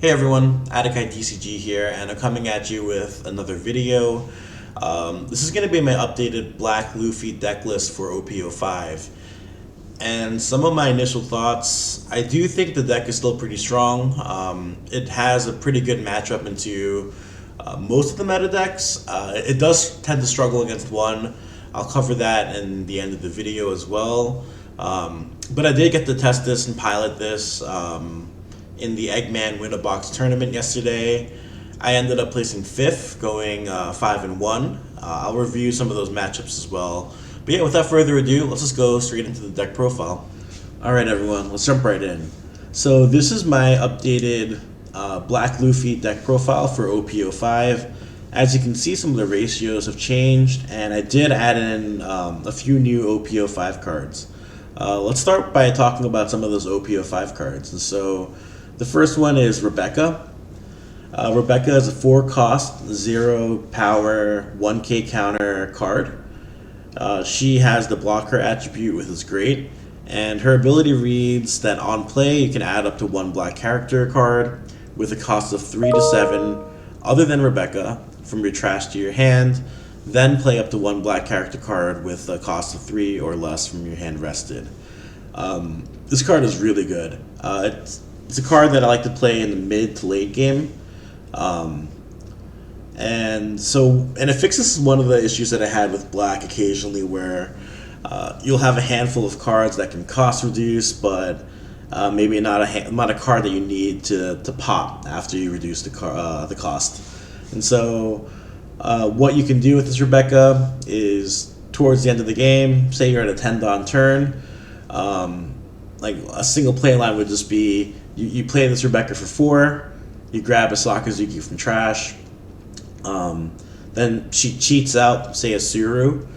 Hey everyone, adakai.tcg here, and I'm coming at you with another video. This is going to be my updated Black Luffy deck list for OP05. And some of my initial thoughts, I do think the deck is still pretty strong. It has a pretty good matchup into most of the meta decks. It does tend to struggle against one. I'll cover that in the end of the video as well. But I did get to test this and pilot this in the Egman Tournament yesterday. I ended up placing 5th, going 5-1. I'll review some of those matchups as well. But yeah, without further ado, let's just go straight into the deck profile. Alright everyone, let's jump right in. So this is my updated Black Luffy deck profile for OP05. As you can see, some of the ratios have changed, and I did add in a few new OP05 cards. Let's start by talking about some of those OP05 cards. And so the first one is Rebecca. Rebecca is a 4-cost, 0-power, 1k counter card. She has the blocker attribute, which is great, and her ability reads that on play you can add up to 1 black character card with a cost of 3 to 7 other than Rebecca from your trash to your hand, then play up to 1 black character card with a cost of 3 or less from your hand rested. This card is really good. It's a card that I like to play in the mid to late game. And it fixes one of the issues that I had with black occasionally, where you'll have a handful of cards that can cost reduce, but maybe not a card that you need to pop after you reduce the cost. And so what you can do with this Rebecca is, towards the end of the game, say you're at a 10-don turn, like a single play line would just be, you play this Rebecca for 4, you grab a Sakazuki from trash, then she cheats out, say, a Suru.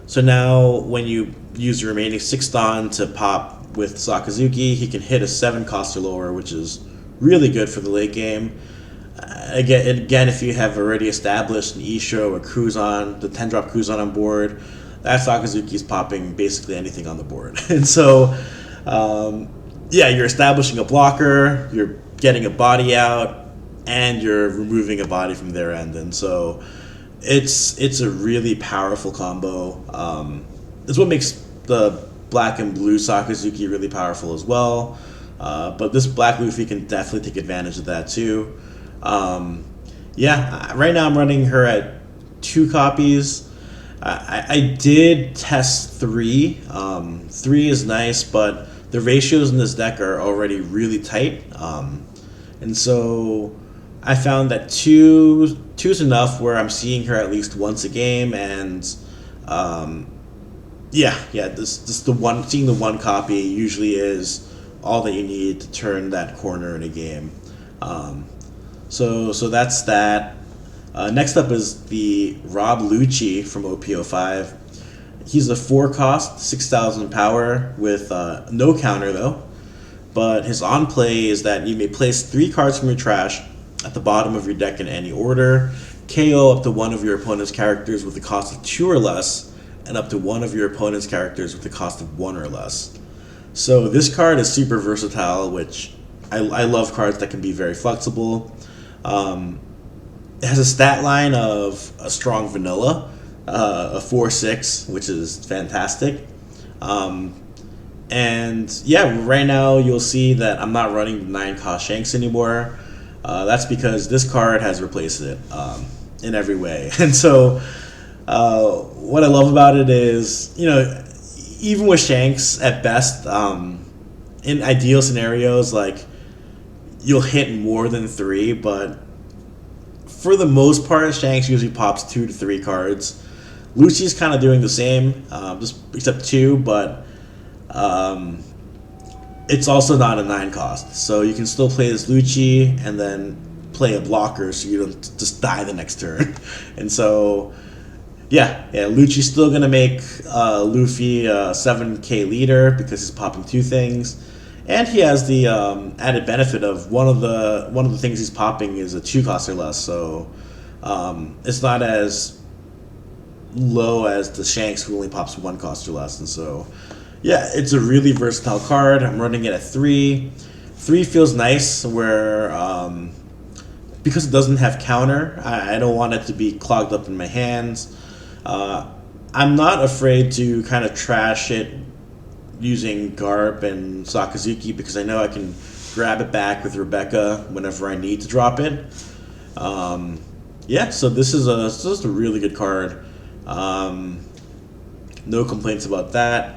So now when you use the remaining 6 Don to pop with Sakazuki, he can hit a 7-cost or lower, which is really good for the late game. Again, if you have already established an Isho or Cruzon, the 10-drop Cruzon on board, that Sakazuki is popping basically anything on the board. And so, yeah, you're establishing a blocker, you're getting a body out, and you're removing a body from their end. And so it's a really powerful combo. It's what makes the black and blue Sakazuki really powerful as well. But this Black Luffy can definitely take advantage of that too. Yeah, right now I'm running her at 2 copies. I did test 3. 3 is nice, but the ratios in this deck are already really tight. And so I found that 2 is enough, where I'm seeing her at least once a game, and seeing the 1 copy usually is all that you need to turn that corner in a game. So that's that. Next up is the Rob Lucci from OP05. He's a 4-cost, 6,000 power with no counter though. But his on play is that you may place 3 cards from your trash at the bottom of your deck in any order, KO up to 1 of your opponent's characters with a cost of 2 or less, and up to 1 of your opponent's characters with a cost of 1 or less. So this card is super versatile, which I love cards that can be very flexible. It has a stat line of a strong vanilla, a 4/6, which is fantastic. And yeah, right now you'll see that I'm not running the 9-cost Shanks anymore. That's because this card has replaced it in every way. And so what I love about it is, even with Shanks, at best, in ideal scenarios, like, you'll hit more than 3, but for the most part, Shanks usually pops 2 to 3 cards. Lucci's kind of doing the same, except 2, but it's also not a 9-cost. So you can still play this Lucci and then play a blocker so you don't just die the next turn. And so, yeah, Lucci's still going to make Luffy a 7k leader because he's popping 2 things. And he has the added benefit of one of the things he's popping is a 2-cost or less, so it's not as low as the Shanks, who only pops 1 cost or less. And so, yeah, it's a really versatile card. I'm running it at 3. 3 feels nice where because it doesn't have counter, I don't want it to be clogged up in my hands. I'm not afraid to kind of trash it using Garp and Sakazuki because I know I can grab it back with Rebecca whenever I need to drop it. Yeah, so this is just a really good card. No complaints about that.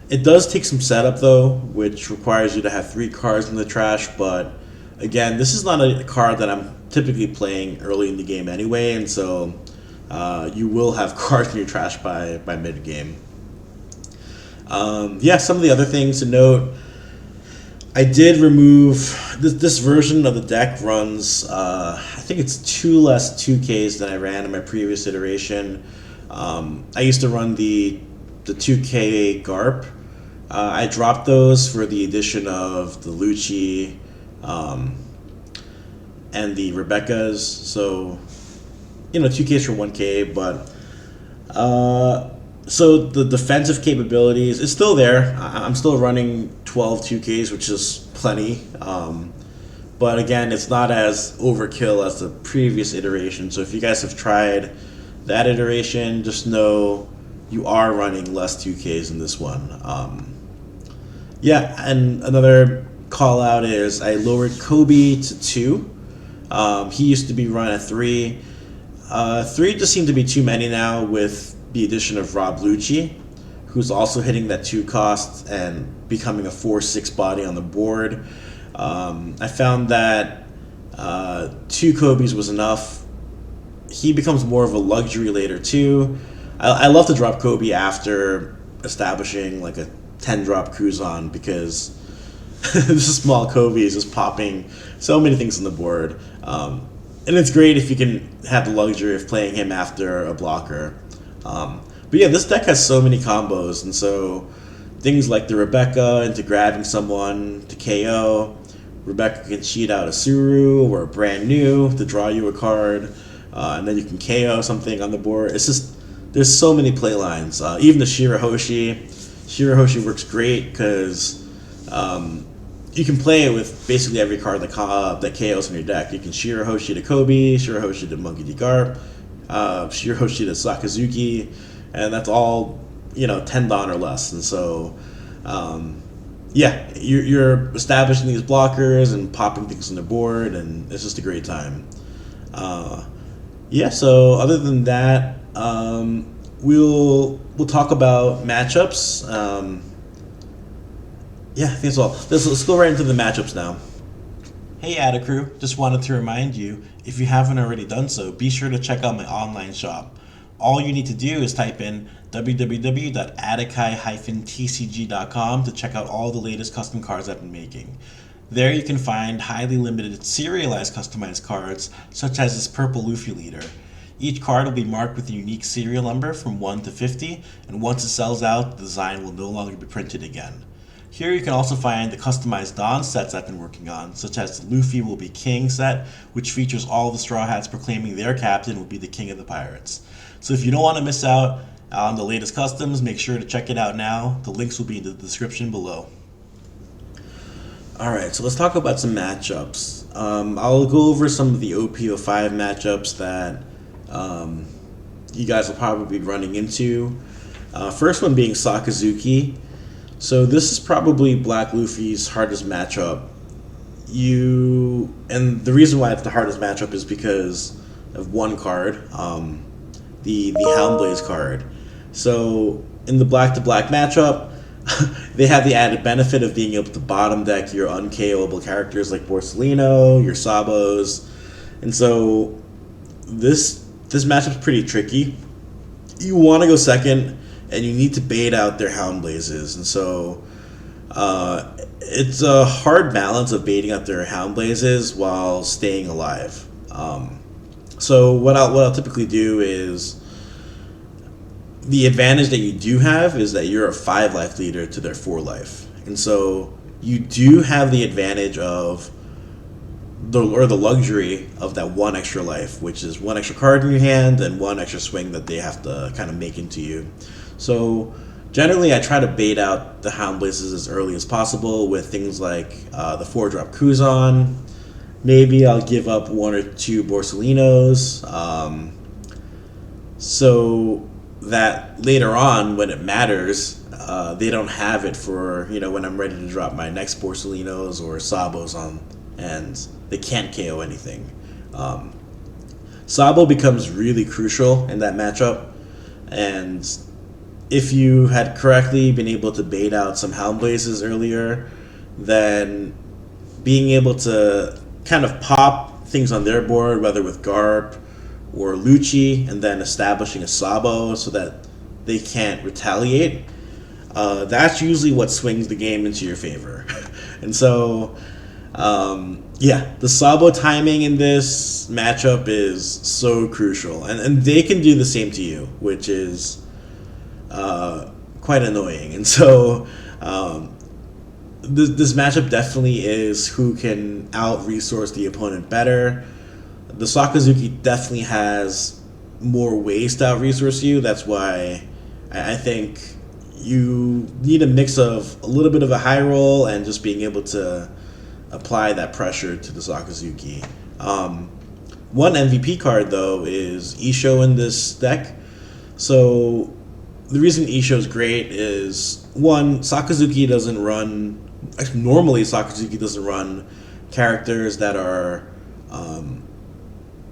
It does take some setup though, which requires you to have 3 cards in the trash, but again, this is not a card that I'm typically playing early in the game anyway, and so you will have cards in your trash by mid-game. Yeah, some of the other things to note, I did remove, this version of the deck runs, I think it's 2 less 2Ks than I ran in my previous iteration. I used to run the 2K Garp. I dropped those for the addition of the Lucci and the Rebeccas, so 2Ks for 1K, but so the defensive capabilities is still there. I'm still running 12 2Ks, which is plenty, but again, it's not as overkill as the previous iteration. So if you guys have tried that iteration, just know you are running less 2Ks in this one. Yeah, and another call out is I lowered Kobe to 2. He used to be run at 3. 3 just seemed to be too many now with the addition of Rob Lucci, who's also hitting that 2 cost and becoming a 4/6 body on the board. I found that 2 Kobe's was enough. He becomes more of a luxury later too. I love to drop Kobe after establishing like a 10-drop Kuzan because this small Kobe is just popping so many things on the board. And it's great if you can have the luxury of playing him after a blocker. But yeah, this deck has so many combos, and so things like the Rebecca into grabbing someone to KO. Rebecca can cheat out a Suru or a brand new to draw you a card, and then you can KO something on the board. It's just, there's so many play lines. Even the Shirahoshi. Shirahoshi works great because you can play it with basically every card that KOs in your deck. You can Shirahoshi to Kobe, Shirahoshi to Monkey D. Garp, Shirahoshi to Sakazuki, and that's all 10 don or less. And so yeah, you're establishing these blockers and popping things on the board, and it's just a great time. Yeah, so other than that, we'll talk about matchups. Yeah, I think that's all. Let's go right into the matchups now. Hey Ada Crew, just wanted to remind you, if you haven't already done so, be sure to check out my online shop. All you need to do is type in www.adakai.tcg.com to check out all the latest custom cards I've been making. There you can find highly limited serialized customized cards, such as this purple Luffy leader. Each card will be marked with a unique serial number from 1 to 50, and once it sells out, the design will no longer be printed again. Here you can also find the customized Dawn sets I've been working on, such as the Luffy Will Be King set, which features all the Straw Hats proclaiming their captain will be the king of the pirates. So if you don't want to miss out on the latest customs, make sure to check it out now. The links will be in the description below. Alright, so let's talk about some matchups. I'll go over some of the OP05 matchups that you guys will probably be running into. First one being Sakazuki. So this is probably Black Luffy's hardest matchup. And the reason why it's the hardest matchup is because of one card, the Houndblaze card. So in the black to black matchup, they have the added benefit of being able to bottom deck your unKOable characters like Borsellino, your Sabos, and so this matchup's pretty tricky. You want to go second, and you need to bait out their Houndblazes, and so it's a hard balance of baiting out their Houndblazes while staying alive. So what I'll typically do is, the advantage that you do have is that you're a 5 life leader to their 4 life, and so you do have the advantage of the luxury of that 1 extra life, which is 1 extra card in your hand and 1 extra swing that they have to kind of make into you. So Generally, I try to bait out the Hound Blazes as early as possible with things like the 4-drop Kuzan. Maybe I'll give up 1 or 2 Borsalinos, so that later on, when it matters, they don't have it for, when I'm ready to drop my next Borsalinos or Sabos on, and they can't KO anything. Sabo becomes really crucial in that matchup, and if you had correctly been able to bait out some Hound Blazes earlier, then being able to kind of pop things on their board, whether with Garp or Lucci, and then establishing a Sabo so that they can't retaliate, that's usually what swings the game into your favor. And so, the Sabo timing in this matchup is so crucial. And they can do the same to you, which is quite annoying. And so this matchup definitely is who can out-resource the opponent better. The Sakazuki definitely has more ways to out-resource you. That's why I think you need a mix of a little bit of a high roll and just being able to apply that pressure to the Sakazuki. One MVP card, though, is Isho in this deck. So the reason Isho is great is, one, Sakazuki doesn't run... Normally, Sakazuki doesn't run characters that are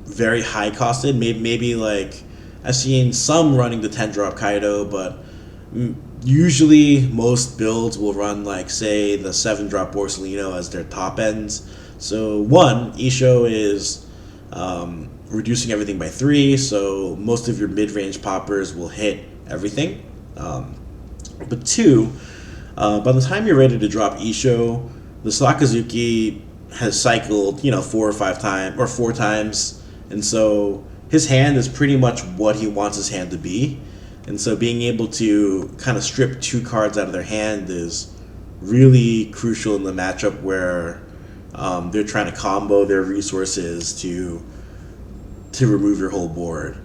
very high-costed. Maybe like, I've seen some running the 10-drop Kaido, but usually most builds will run, like, say, the 7-drop Borsalino as their top ends. So, one, Isho is reducing everything by 3, so most of your mid-range poppers will hit everything. But 2, by the time you're ready to drop Isho, the Sakazuki has cycled, 4 or 5 times, or 4 times, and so his hand is pretty much what he wants his hand to be. And so being able to kind of strip 2 cards out of their hand is really crucial in the matchup where they're trying to combo their resources to remove your whole board.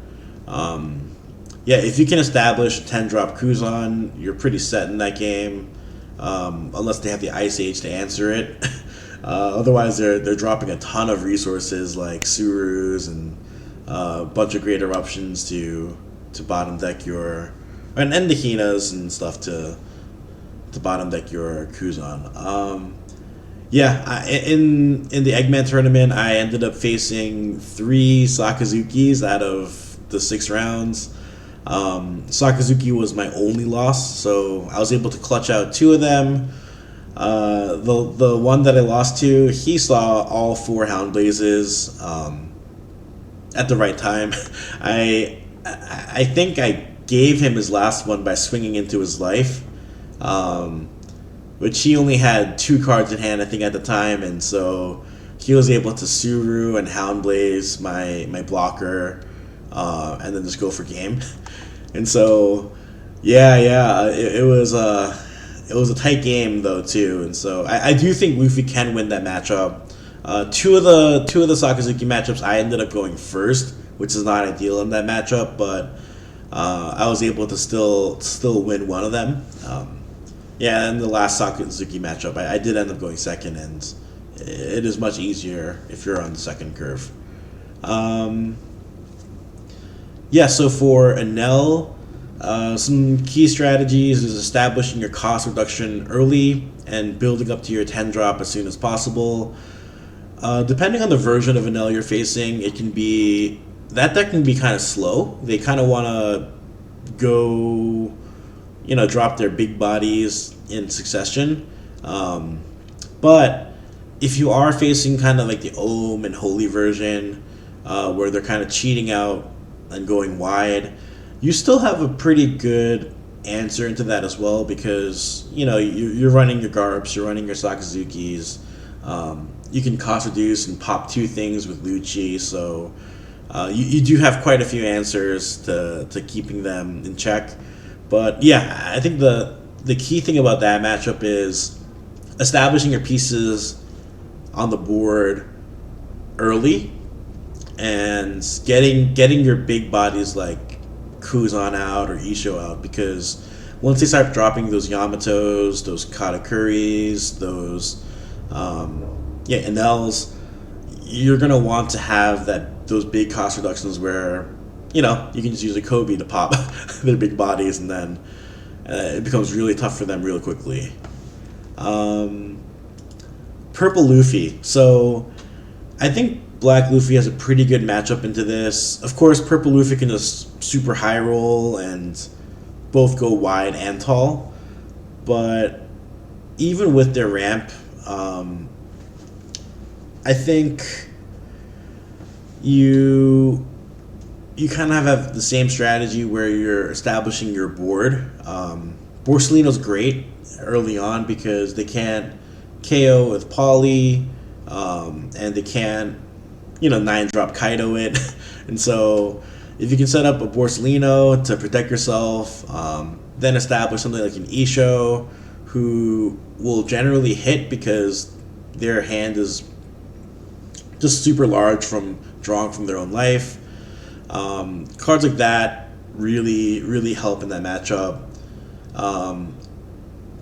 If you can establish 10-drop Kuzan, you're pretty set in that game, unless they have the Ice Age to answer it. Otherwise, they're dropping a ton of resources like Surus and a bunch of Great Eruptions to bottom deck your... and the Hinas and stuff to bottom deck your Kuzan. In the Egman Tournament, I ended up facing 3 Sakazukis out of the 6 rounds. Sakazuki was my only loss, so I was able to clutch out 2 of them. The one that I lost to, he saw all 4 Hound Blazes at the right time. I think I gave him his last one by swinging into his life, which he only had 2 cards in hand, I think, at the time, and so he was able to Suru and Hound Blaze my blocker, and then just go for game. And so, it was a tight game though too, and so I do think Luffy can win that matchup. Two of the Sakazuki matchups, I ended up going first, which is not ideal in that matchup, but I was able to still win one of them. And the last Sakazuki matchup, I did end up going second, and it is much easier if you're on the second curve. So for Enel, some key strategies is establishing your cost reduction early and building up to your 10-drop as soon as possible. Depending on the version of Enel you're facing, that deck can be kind of slow. They kind of want to go, drop their big bodies in succession. But if you are facing kind of like the Ohm and Holy version, where they're kind of cheating out and going wide, you still have a pretty good answer into that as well, because you're running your Garps, you're running your Sakazukis. You can cost reduce and pop 2 things with Lucci, so you do have quite a few answers to keeping them in check. But I think the key thing about that matchup is establishing your pieces on the board early and getting your big bodies like Kuzan out or Isho out, because once they start dropping those Yamatos, those Katakuris, those Inels, you're gonna want to have those big cost reductions where you can just use a Kobe to pop their big bodies, and then it becomes really tough for them really quickly. Purple Luffy. So I think Black Luffy has a pretty good matchup into this. Of course, Purple Luffy can just super high roll and both go wide and tall, but even with their ramp, I think you kind of have the same strategy where you're establishing your board. Borsalino's great early on because they can't KO with Poly, and they can't 9-drop Kaido it. And so if you can set up a Borsalino to protect yourself, then establish something like an Isho who will generally hit because their hand is just super large from drawing from their own life. Cards like that really help in that matchup.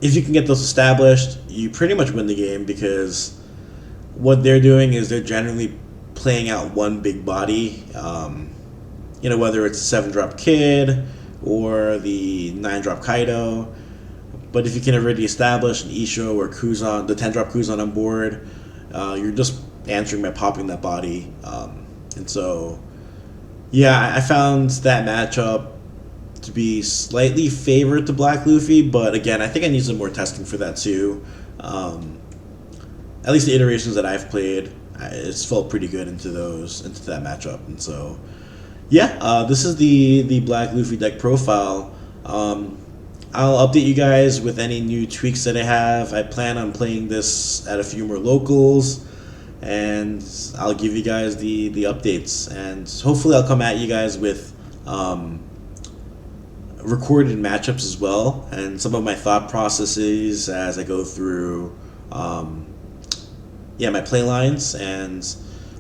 If you can get those established, you pretty much win the game because what they're doing is they're generally playing out one big body, whether it's a 7-drop Kid or the 9-drop Kaido. But if you can already establish an Isho or Kuzan, the 10-drop Kuzan on board, you're just answering by popping that body. And so, yeah, I found that matchup to be slightly favored to Black Luffy, but again, I think I need some more testing for that too. At least the iterations that I've played, it's felt pretty good into that matchup. And so, yeah, this is the Black Luffy deck profile. I'll update you guys with any new tweaks that I have. I plan on playing this at a few more locals, and I'll give you guys the updates. And hopefully I'll come at you guys with recorded matchups as well, and some of my thought processes as I go through my play lines, and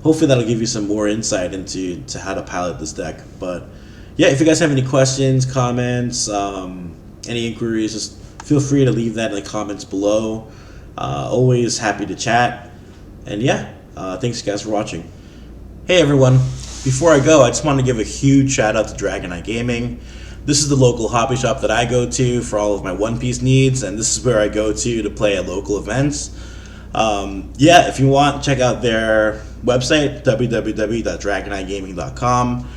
hopefully that'll give you some more insight into how to pilot this deck. But yeah, if you guys have any questions, comments, any inquiries, just feel free to leave that in the comments below. Always happy to chat. And yeah, thanks guys for watching. Hey everyone, before I go, I just want to give a huge shout out to Dragon Eye Gaming. This is the local hobby shop that I go to for all of my One Piece needs, and this is where I go to play at local events. If you want, check out their website, www.dragoneye.gaming.com.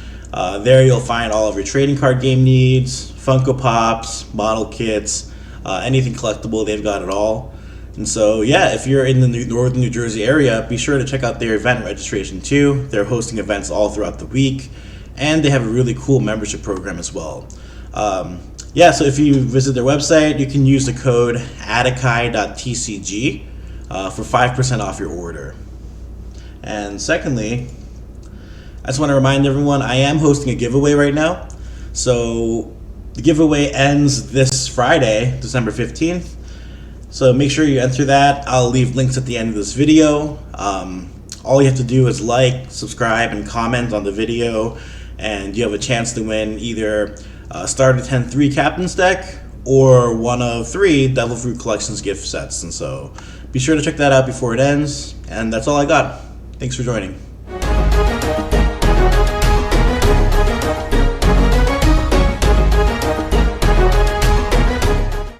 There you'll find all of your trading card game needs, Funko Pops, model kits, anything collectible, they've got it all. And so, yeah, if you're in the northern New Jersey area, be sure to check out their event registration too. They're hosting events all throughout the week, and they have a really cool membership program as well. So if you visit their website, you can use the code adakai.tcg for 5% off your order. And secondly, I just want to remind everyone I am hosting a giveaway right now. So the giveaway ends this Friday, December 15th. So make sure you enter that. I'll leave links at the end of this video. All you have to do is like, subscribe, and comment on the video, and you have a chance to win either Starter 10-3 Captain's Deck or one of 3 Devil Fruit Collections gift sets. And so be sure to check that out before it ends. And that's all I got. Thanks for joining.